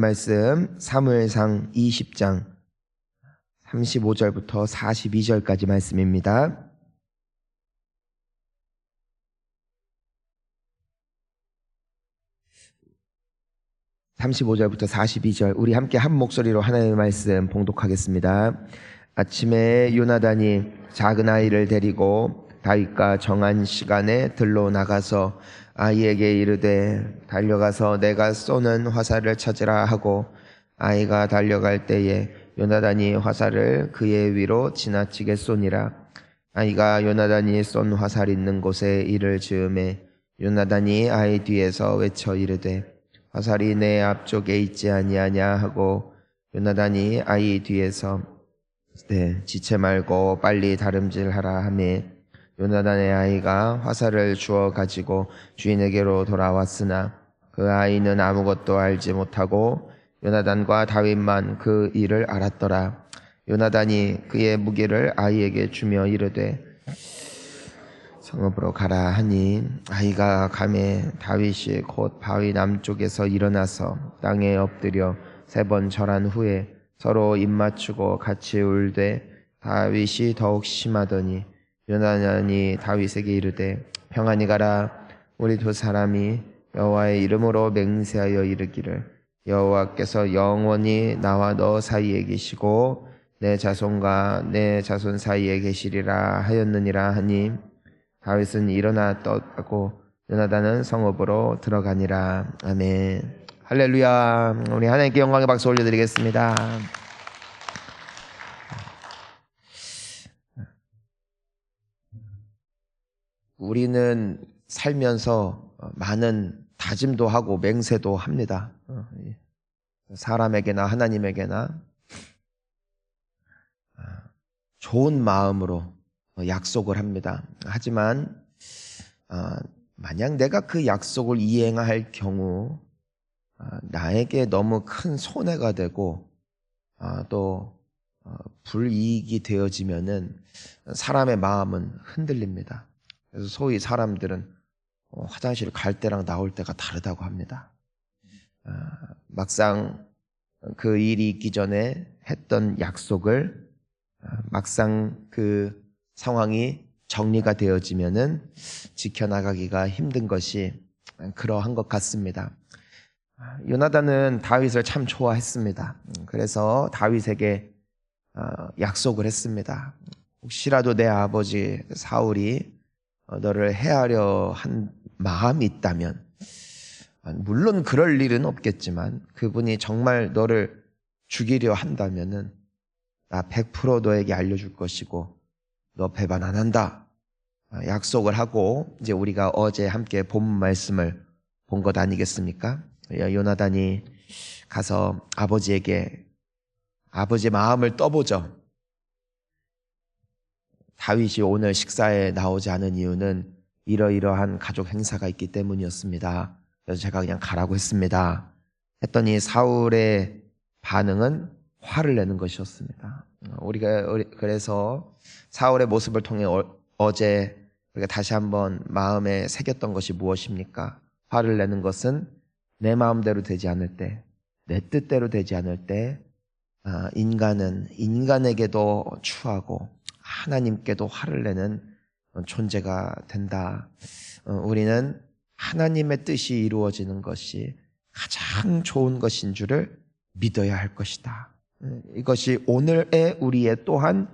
말씀 사무엘상 20장 35절부터 42절까지 말씀입니다. (35절부터 42절) 우리 함께 한 목소리로 하나님의 말씀 봉독하겠습니다. 아침에 요나단이 작은 아이를 데리고 다윗과 정한 시간에 들로 나가서 아이에게 이르되 달려가서 내가 쏘는 화살을 찾으라 하고, 아이가 달려갈 때에 요나단이 화살을 그의 위로 지나치게 쏘니라. 아이가 요나단이 쏜 화살 있는 곳에 이를 지음에 요나단이 아이 뒤에서 외쳐 이르되 화살이 내 앞쪽에 있지 아니하냐 하고, 요나단이 아이 뒤에서 지체 말고 빨리 다름질하라 하매 요나단의 아이가 화살을 주워 가지고 주인에게로 돌아왔으나 그 아이는 아무것도 알지 못하고 요나단과 다윗만 그 일을 알았더라. 요나단이 그의 무기를 아이에게 주며 이르되 성읍으로 가라 하니, 아이가 가매 다윗이 곧 바위 남쪽에서 일어나서 땅에 엎드려 3번 절한 후에 서로 입맞추고 같이 울되 다윗이 더욱 심하더니 요나단이 다윗에게 이르되 평안히 가라. 우리 두 사람이 여호와의 이름으로 맹세하여 이르기를 여호와께서 영원히 나와 너 사이에 계시고 내 자손과 내 자손 사이에 계시리라 하였느니라 하니, 다윗은 일어나 떠나고 요나단은 성읍으로 들어가니라. 아멘. 할렐루야. 우리 하나님께 영광의 박수 올려드리겠습니다. 우리는 살면서 많은 다짐도 하고 맹세도 합니다. 사람에게나 하나님에게나 좋은 마음으로 약속을 합니다. 하지만 만약 내가 그 약속을 이행할 경우 나에게 너무 큰 손해가 되고 또 불이익이 되어지면은 사람의 마음은 흔들립니다. 그래서 소위 사람들은 화장실 갈 때랑 나올 때가 다르다고 합니다. 막상 그 일이 있기 전에 했던 약속을 막상 그 상황이 정리가 되어지면은 지켜나가기가 힘든 것이 그러한 것 같습니다. 요나단은 다윗을 참 좋아했습니다. 그래서 다윗에게 약속을 했습니다. 혹시라도 내 아버지 사울이 너를 해하려 한 마음이 있다면, 물론 그럴 일은 없겠지만 그분이 정말 너를 죽이려 한다면은 나 100% 너에게 알려줄 것이고 너 배반 안 한다 약속을 하고, 이제 우리가 어제 함께 본 말씀을 본 것 아니겠습니까? 요나단이 가서 아버지에게 아버지의 마음을 떠보죠. 다윗이 오늘 식사에 나오지 않은 이유는 이러이러한 가족 행사가 있기 때문이었습니다. 그래서 제가 그냥 가라고 했습니다. 했더니 사울의 반응은 화를 내는 것이었습니다. 우리가 그래서 사울의 모습을 통해 어제 우리가 다시 한번 마음에 새겼던 것이 무엇입니까? 화를 내는 것은 내 마음대로 되지 않을 때, 내 뜻대로 되지 않을 때 인간은 인간에게도 추하고 하나님께도 화를 내는 존재가 된다. 우리는 하나님의 뜻이 이루어지는 것이 가장 좋은 것인 줄을 믿어야 할 것이다. 이것이 오늘의 우리의 또한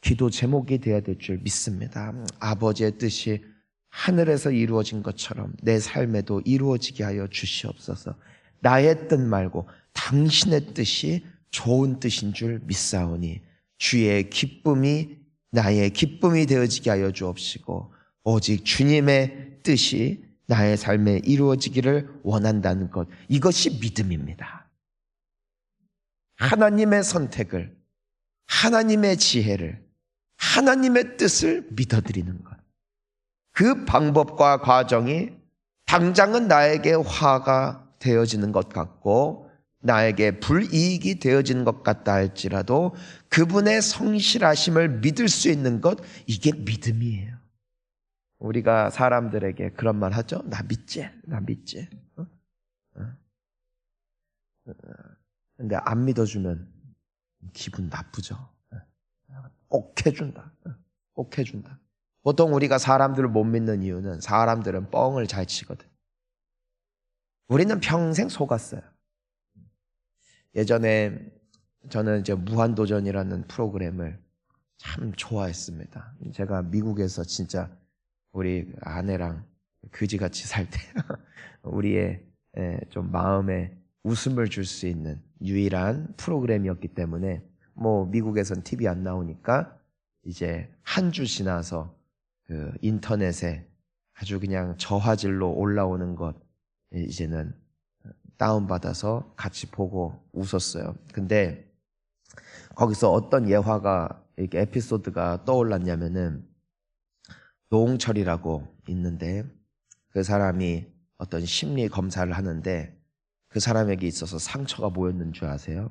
기도 제목이 되어야 될 줄 믿습니다. 아버지의 뜻이 하늘에서 이루어진 것처럼 내 삶에도 이루어지게 하여 주시옵소서. 나의 뜻 말고 당신의 뜻이 좋은 뜻인 줄 믿사오니 주의 기쁨이 나의 기쁨이 되어지게 하여 주옵시고, 오직 주님의 뜻이 나의 삶에 이루어지기를 원한다는 것, 이것이 믿음입니다. 하나님의 선택을, 하나님의 지혜를, 하나님의 뜻을 믿어드리는 것, 그 방법과 과정이 당장은 나에게 화가 되어지는 것 같고 나에게 불이익이 되어지는 것 같다 할지라도 그분의 성실하심을 믿을 수 있는 것, 이게 믿음이에요. 우리가 사람들에게 그런 말 하죠. 나 믿지? 나 믿지? 근데 안 믿어주면 기분 나쁘죠. 꼭 해준다. 꼭 해준다. 보통 우리가 사람들을 못 믿는 이유는 사람들은 뻥을 잘 치거든. 우리는 평생 속았어요. 예전에 저는 이제 무한도전이라는 프로그램을 참 좋아했습니다. 제가 미국에서 진짜 우리 아내랑 그지같이 살 때 우리의 좀 마음에 웃음을 줄 수 있는 유일한 프로그램이었기 때문에 뭐 미국에선 TV 안 나오니까 이제 한 주 지나서 그 인터넷에 아주 그냥 저화질로 올라오는 것 이제는 다운받아서 같이 보고 웃었어요. 근데 거기서 어떤 예화가 이렇게 에피소드가 떠올랐냐면은 노홍철이라고 있는데 그 사람이 어떤 심리 검사를 하는데 그 사람에게 있어서 상처가 뭐였는 줄 아세요?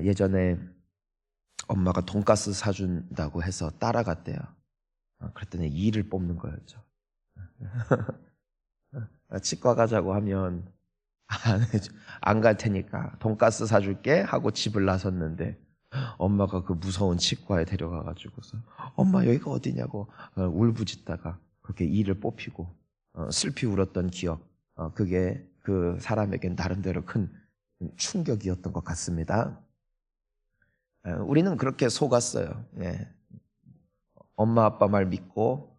예전에 엄마가 돈가스 사준다고 해서 따라갔대요. 그랬더니 이를 뽑는 거였죠. 치과 가자고 하면 안 갈 테니까 돈가스 사줄게 하고 집을 나섰는데 엄마가 그 무서운 치과에 데려가가지고서 엄마 여기가 어디냐고 울부짖다가 그렇게 이를 뽑히고 슬피 울었던 기억, 그게 그 사람에겐 나름대로 큰 충격이었던 것 같습니다. 우리는 그렇게 속았어요. 엄마 아빠 말 믿고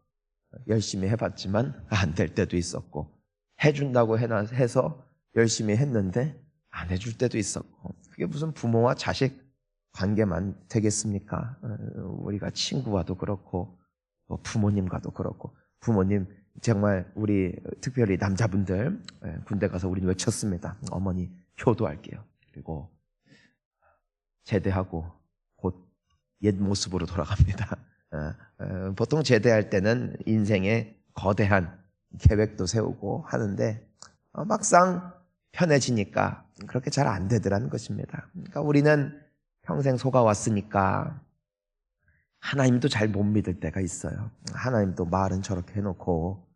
열심히 해봤지만 안 될 때도 있었고, 해준다고 해서 열심히 했는데 안 해줄 때도 있었고, 그게 무슨 부모와 자식 관계만 되겠습니까? 우리가 친구와도 그렇고 부모님과도 그렇고. 부모님 정말 우리 특별히 남자분들 군대 가서 우리는 외쳤습니다. 어머니 효도할게요. 그리고 제대하고 곧 옛 모습으로 돌아갑니다. 보통 제대할 때는 인생에 거대한 계획도 세우고 하는데 막상 편해지니까 그렇게 잘 안 되더라는 것입니다. 그러니까 우리는 평생 속아왔으니까 하나님도 잘 못 믿을 때가 있어요. 하나님도 말은 저렇게 해놓고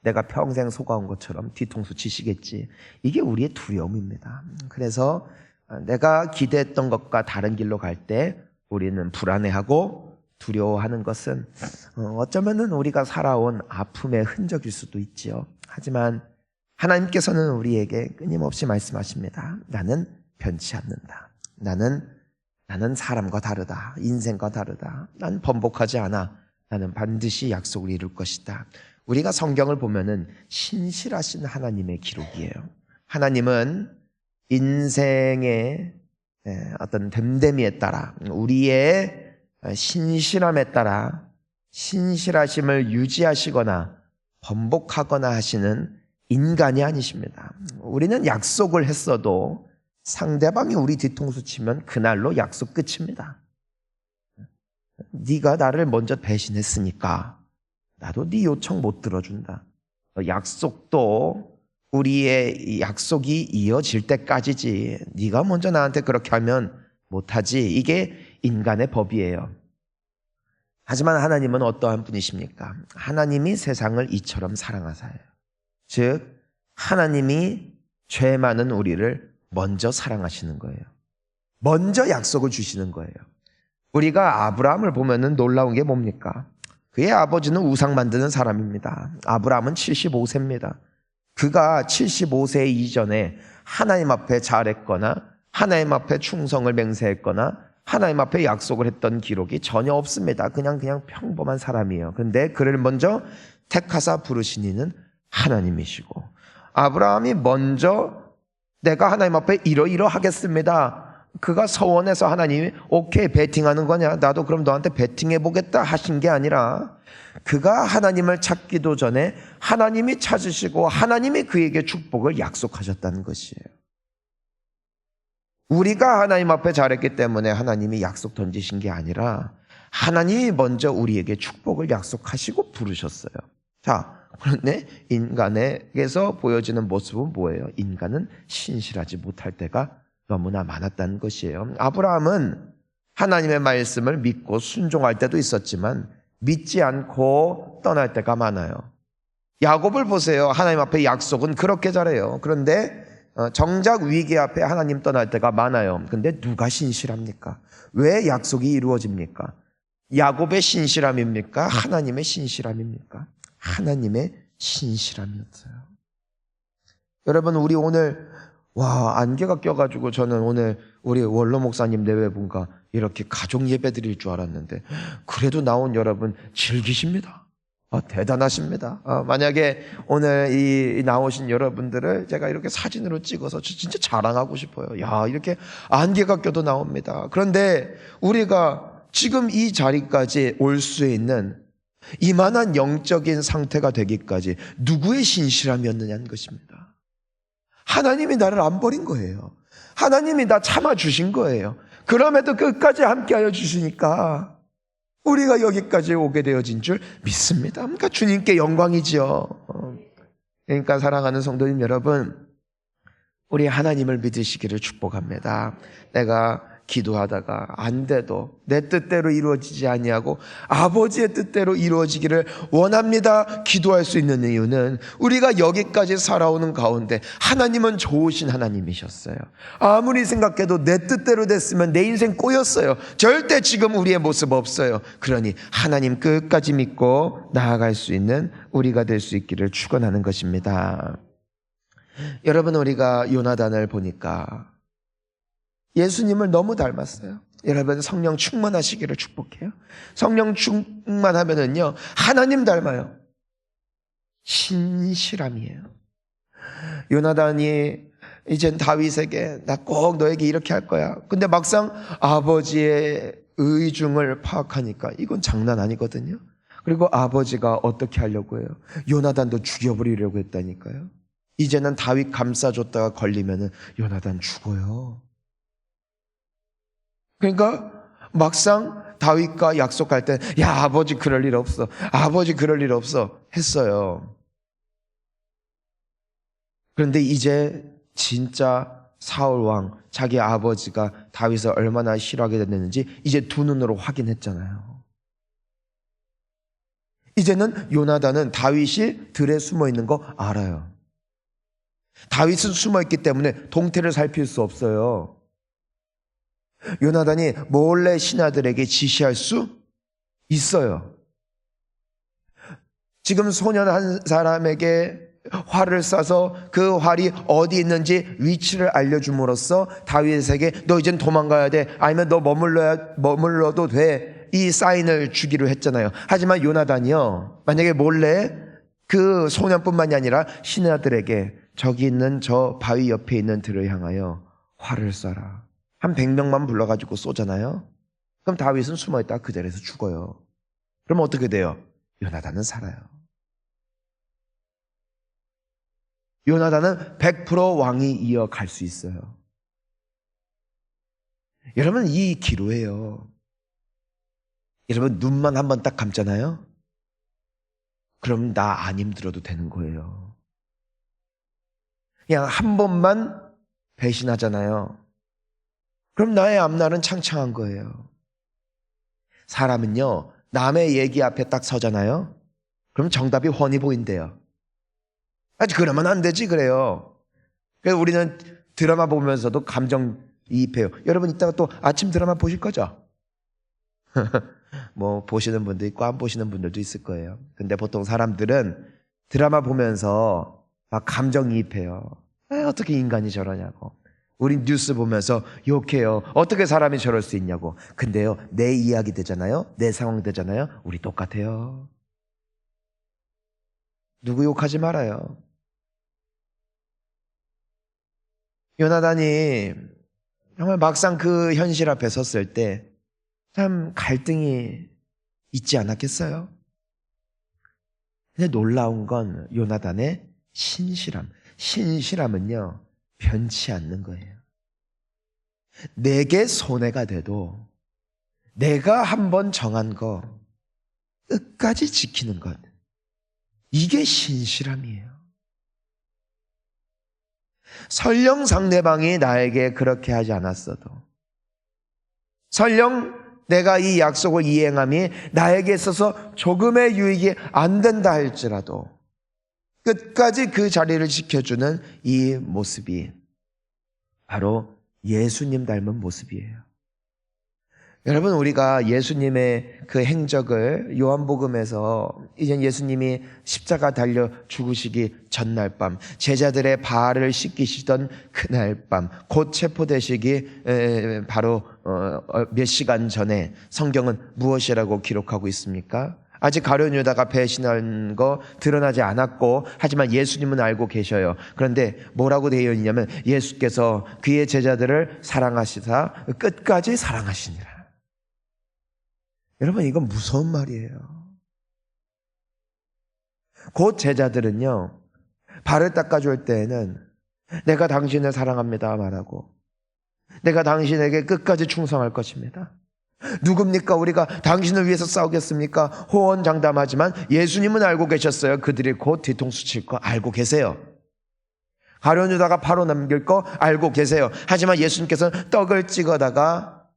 내가 평생 속아온 것처럼 뒤통수 치시겠지. 이게 우리의 두려움입니다. 그래서 내가 기대했던 것과 다른 길로 갈 때 우리는 불안해하고 두려워하는 것은 어쩌면은 우리가 살아온 아픔의 흔적일 수도 있지요. 하지만 하나님께서는 우리에게 끊임없이 말씀하십니다. 나는 변치 않는다. 나는 사람과 다르다. 인생과 다르다. 난 번복하지 않아. 나는 반드시 약속을 이룰 것이다. 우리가 성경을 보면은 신실하신 하나님의 기록이에요. 하나님은 인생의 어떤 됨됨이에 따라, 우리의 신실함에 따라 신실하심을 유지하시거나 번복하거나 하시는 인간이 아니십니다. 우리는 약속을 했어도 상대방이 우리 뒤통수 치면 그날로 약속 끝입니다. 네가 나를 먼저 배신했으니까 나도 네 요청 못 들어준다. 약속도 우리의 약속이 이어질 때까지지 네가 먼저 나한테 그렇게 하면 못하지. 이게 인간의 법이에요. 하지만 하나님은 어떠한 분이십니까? 하나님이 세상을 이처럼 사랑하사요. 즉 하나님이 죄 많은 우리를 먼저 사랑하시는 거예요. 먼저 약속을 주시는 거예요. 우리가 아브라함을 보면은 놀라운 게 뭡니까? 그의 아버지는 우상 만드는 사람입니다. 아브라함은 75세입니다. 그가 75세 이전에 하나님 앞에 잘했거나 하나님 앞에 충성을 맹세했거나 하나님 앞에 약속을 했던 기록이 전혀 없습니다. 그냥 평범한 사람이에요. 근데 그를 먼저 택하사 부르신 이는 하나님이시고, 아브라함이 먼저 내가 하나님 앞에 이러하겠습니다. 그가 서원해서 하나님이 오케이 베팅하는 거냐, 나도 그럼 너한테 베팅해 보겠다 하신 게 아니라 그가 하나님을 찾기도 전에 하나님이 찾으시고 하나님이 그에게 축복을 약속하셨다는 것이에요. 우리가 하나님 앞에 잘했기 때문에 하나님이 약속 던지신 게 아니라 하나님이 먼저 우리에게 축복을 약속하시고 부르셨어요. 자, 그런데 인간에게서 보여지는 모습은 뭐예요? 인간은 신실하지 못할 때가 너무나 많았다는 것이에요. 아브라함은 하나님의 말씀을 믿고 순종할 때도 있었지만 믿지 않고 떠날 때가 많아요. 야곱을 보세요. 하나님 앞에 약속은 그렇게 잘해요. 그런데 정작 위기 앞에 하나님 떠날 때가 많아요. 근데 누가 신실합니까? 왜 약속이 이루어집니까? 야곱의 신실함입니까? 하나님의 신실함입니까? 하나님의 신실함이었어요. 여러분, 우리 오늘 안개가 껴가지고 저는 오늘 우리 원로 목사님 내외분과 이렇게 가족 예배 드릴 줄 알았는데 그래도 나온 여러분 즐기십니다. 대단하십니다. 만약에 오늘 이 나오신 여러분들을 제가 이렇게 사진으로 찍어서 진짜 자랑하고 싶어요. 이렇게 안개가 껴도 나옵니다. 그런데 우리가 지금 이 자리까지 올 수 있는 이만한 영적인 상태가 되기까지 누구의 신실함이었느냐는 것입니다. 하나님이 나를 안 버린 거예요. 하나님이 나 참아주신 거예요. 그럼에도 끝까지 함께하여 주시니까 우리가 여기까지 오게 되어진 줄 믿습니다. 그러니까 주님께 영광이지요. 그러니까 사랑하는 성도님 여러분, 우리 하나님을 믿으시기를 축복합니다. 내가 기도하다가 안 돼도 내 뜻대로 이루어지지 아니하고 아버지의 뜻대로 이루어지기를 원합니다. 기도할 수 있는 이유는 우리가 여기까지 살아오는 가운데 하나님은 좋으신 하나님이셨어요. 아무리 생각해도 내 뜻대로 됐으면 내 인생 꼬였어요. 절대 지금 우리의 모습 없어요. 그러니 하나님 끝까지 믿고 나아갈 수 있는 우리가 될 수 있기를 축원하는 것입니다. 여러분, 우리가 요나단을 보니까 예수님을 너무 닮았어요. 여러분, 성령 충만하시기를 축복해요. 성령 충만하면은요, 하나님 닮아요. 신실함이에요. 요나단이 이젠 다윗에게 나 꼭 너에게 이렇게 할 거야. 근데 막상 아버지의 의중을 파악하니까 이건 장난 아니거든요. 그리고 아버지가 어떻게 하려고 해요? 요나단도 죽여버리려고 했다니까요. 이제는 다윗 감싸줬다가 걸리면은 요나단 죽어요. 그러니까 막상 다윗과 약속할 때 아버지 그럴 일 없어. 아버지 그럴 일 없어 했어요. 그런데 이제 진짜 사울 왕, 자기 아버지가 다윗을 얼마나 싫어하게 됐는지 이제 두 눈으로 확인했잖아요. 이제는 요나단은 다윗이 들에 숨어 있는 거 알아요. 다윗은 숨어 있기 때문에 동태를 살필 수 없어요. 요나단이 몰래 신하들에게 지시할 수 있어요. 지금 소년 한 사람에게 활을 쏴서 그 활이 어디 있는지 위치를 알려줌으로써 다윗에게 너 이젠 도망가야 돼, 아니면 너 머물러도 돼, 이 사인을 주기로 했잖아요. 하지만 요나단이요, 만약에 몰래 그 소년뿐만이 아니라 신하들에게 저기 있는 저 바위 옆에 있는 들을 향하여 활을 쏴라, 한 100명만 불러가지고 쏘잖아요. 그럼 다윗은 숨어있다가 그 자리에서 죽어요. 그럼 어떻게 돼요? 요나단은 살아요. 요나단은 100% 왕이 이어갈 수 있어요. 여러분, 이 기로예요. 여러분, 눈만 한번 딱 감잖아요. 그럼 나 안 힘들어도 되는 거예요. 그냥 한 번만 배신하잖아요. 그럼 나의 앞날은 창창한 거예요. 사람은요, 남의 얘기 앞에 딱 서잖아요. 그럼 정답이 훤히 보인대요. 그러면 안 되지 그래요. 그래서 우리는 드라마 보면서도 감정이입해요. 여러분, 이따가 또 아침 드라마 보실 거죠? 뭐 보시는 분도 있고 안 보시는 분들도 있을 거예요. 근데 보통 사람들은 드라마 보면서 막 감정이입해요. 어떻게 인간이 저러냐고. 우리 뉴스 보면서 욕해요. 어떻게 사람이 저럴 수 있냐고. 근데요, 내 이야기 되잖아요. 내 상황 되잖아요. 우리 똑같아요. 누구 욕하지 말아요. 요나단이 정말 막상 그 현실 앞에 섰을 때 참 갈등이 있지 않았겠어요? 근데 놀라운 건 요나단의 신실함. 신실함은요, 변치 않는 거예요. 내게 손해가 돼도 내가 한번 정한 거 끝까지 지키는 것, 이게 신실함이에요. 설령 상대방이 나에게 그렇게 하지 않았어도, 설령 내가 이 약속을 이행함이 나에게 있어서 조금의 유익이 안 된다 할지라도 끝까지 그 자리를 지켜주는 이 모습이 바로 예수님 닮은 모습이에요. 여러분, 우리가 예수님의 그 행적을 요한복음에서 이제 예수님이 십자가 달려 죽으시기 전날 밤, 제자들의 발을 씻기시던 그날 밤, 곧 체포되시기 바로 몇 시간 전에 성경은 무엇이라고 기록하고 있습니까? 아직 가룟 유다가 배신한 거 드러나지 않았고, 하지만 예수님은 알고 계셔요. 그런데 뭐라고 되어 있냐면, 예수께서 그의 제자들을 사랑하시사 끝까지 사랑하시니라. 여러분, 이건 무서운 말이에요. 곧 제자들은요, 발을 닦아줄 때에는 내가 당신을 사랑합니다 말하고, 내가 당신에게 끝까지 충성할 것입니다. 누굽니까? 우리가 당신을 위해서 싸우겠습니까? 호언장담하지만 예수님은 알고 계셨어요. 그들이 곧 뒤통수 칠 거 알고 계세요. 가룟 유다가 바로 남길 거 알고 계세요. 하지만 예수님께서는 떡을 찍어다가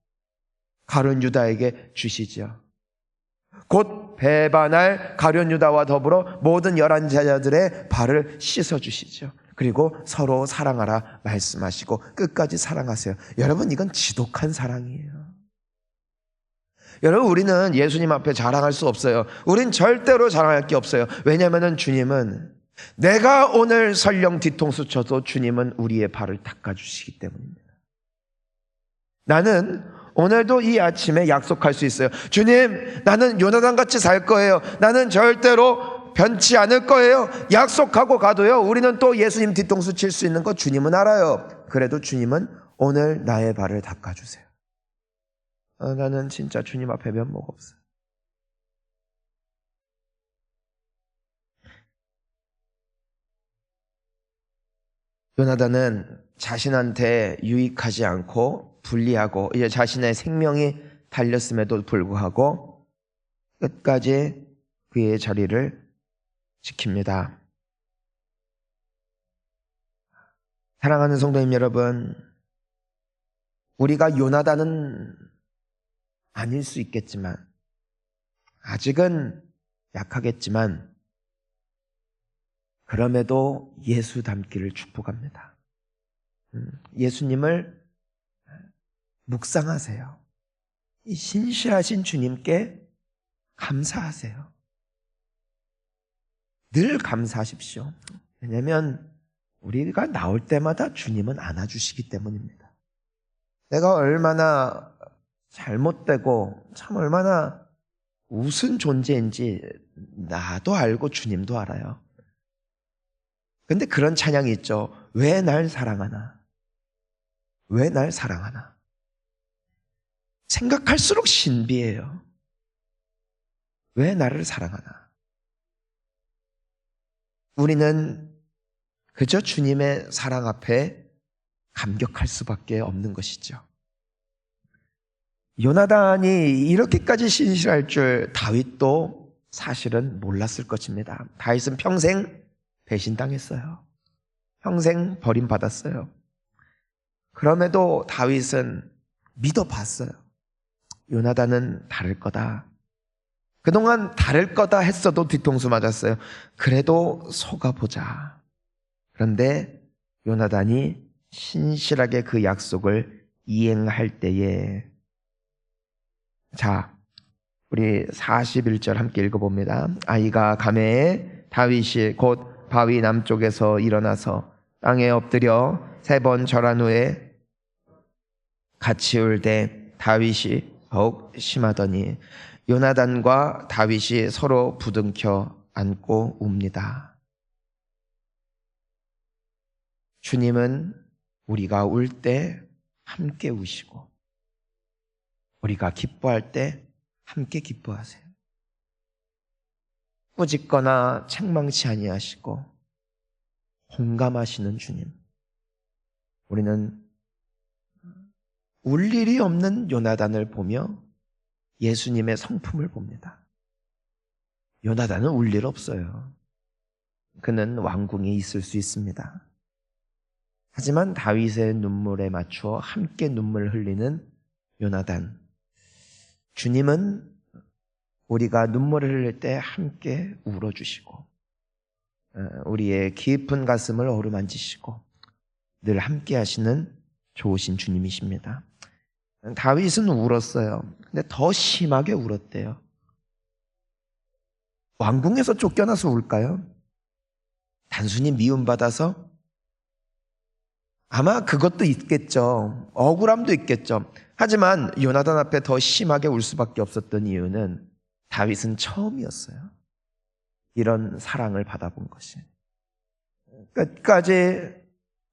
가룟 유다에게 주시죠. 곧 배반할 가룟 유다와 더불어 모든 11 제자들의 발을 씻어 주시죠. 그리고 서로 사랑하라 말씀하시고 끝까지 사랑하세요. 여러분, 이건 지독한 사랑이에요. 여러분, 우리는 예수님 앞에 자랑할 수 없어요. 우린 절대로 자랑할 게 없어요. 왜냐하면 주님은, 내가 오늘 설령 뒤통수 쳐도 주님은 우리의 발을 닦아주시기 때문입니다. 나는 오늘도 이 아침에 약속할 수 있어요. 주님, 나는 요나단 같이 살 거예요. 나는 절대로 변치 않을 거예요. 약속하고 가도요, 우리는 또 예수님 뒤통수 칠 수 있는 거 주님은 알아요. 그래도 주님은 오늘 나의 발을 닦아주세요. 나는 진짜 주님 앞에 면목 없어요. 요나단은 자신한테 유익하지 않고 불리하고 이제 자신의 생명이 달렸음에도 불구하고 끝까지 그의 자리를 지킵니다. 사랑하는 성도님 여러분, 우리가 요나단은 아닐 수 있겠지만, 아직은 약하겠지만, 그럼에도 예수 닮기를 축복합니다. 예수님을 묵상하세요. 이 신실하신 주님께 감사하세요. 늘 감사하십시오. 왜냐하면 우리가 나올 때마다 주님은 안아주시기 때문입니다. 내가 얼마나 잘못되고 참 얼마나 우스운 존재인지 나도 알고 주님도 알아요. 근데 그런 찬양이 있죠. 왜 날 사랑하나? 왜 날 사랑하나? 생각할수록 신비해요. 왜 나를 사랑하나? 우리는 그저 주님의 사랑 앞에 감격할 수밖에 없는 것이죠. 요나단이 이렇게까지 신실할 줄 다윗도 사실은 몰랐을 것입니다. 다윗은 평생 배신당했어요. 평생 버림받았어요. 그럼에도 다윗은 믿어봤어요. 요나단은 다를 거다. 그동안 다를 거다 했어도 뒤통수 맞았어요. 그래도 속아보자. 그런데 요나단이 신실하게 그 약속을 이행할 때에, 자, 우리 41절 함께 읽어봅니다. 아이가 가매에 다윗이 곧 바위 남쪽에서 일어나서 땅에 엎드려 3번 절한 후에 같이 울되 다윗이 더욱 심하더니 요나단과 다윗이 서로 부둥켜 안고 웁니다. 주님은 우리가 울 때 함께 우시고 우리가 기뻐할 때 함께 기뻐하세요. 꾸짖거나 책망치 아니하시고 공감하시는 주님. 우리는 울 일이 없는 요나단을 보며 예수님의 성품을 봅니다. 요나단은 울 일 없어요. 그는 왕궁에 있을 수 있습니다. 하지만 다윗의 눈물에 맞추어 함께 눈물 흘리는 요나단. 주님은 우리가 눈물을 흘릴 때 함께 울어주시고 우리의 깊은 가슴을 어루만지시고 늘 함께 하시는 좋으신 주님이십니다. 다윗은 울었어요. 근데 더 심하게 울었대요. 왕궁에서 쫓겨나서 울까요? 단순히 미움받아서? 아마 그것도 있겠죠. 억울함도 있겠죠. 하지만 요나단 앞에 더 심하게 울 수밖에 없었던 이유는 다윗은 처음이었어요. 이런 사랑을 받아본 것이. 끝까지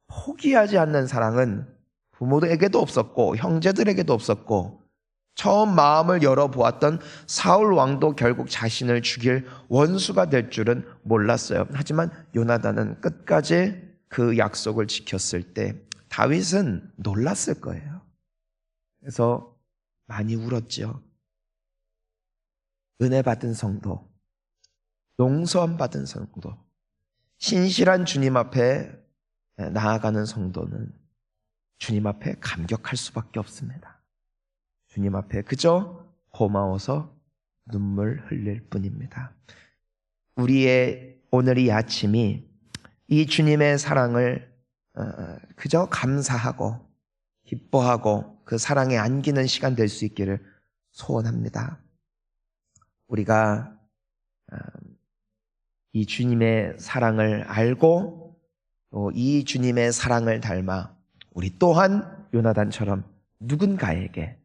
포기하지 않는 사랑은 부모에게도 없었고 형제들에게도 없었고 처음 마음을 열어보았던 사울 왕도 결국 자신을 죽일 원수가 될 줄은 몰랐어요. 하지만 요나단은 끝까지 그 약속을 지켰을 때 다윗은 놀랐을 거예요. 그래서 많이 울었죠. 은혜 받은 성도, 용서함 받은 성도, 신실한 주님 앞에 나아가는 성도는 주님 앞에 감격할 수밖에 없습니다. 주님 앞에 그저 고마워서 눈물 흘릴 뿐입니다. 우리의 오늘 이 아침이 이 주님의 사랑을 그저 감사하고 기뻐하고 그 사랑에 안기는 시간 될 수 있기를 소원합니다. 우리가 이 주님의 사랑을 알고 또 이 주님의 사랑을 닮아 우리 또한 요나단처럼 누군가에게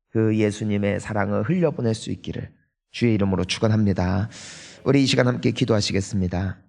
그 예수님의 사랑을 흘려보낼 수 있기를 주의 이름으로 축원합니다. 우리 이 시간 함께 기도하시겠습니다.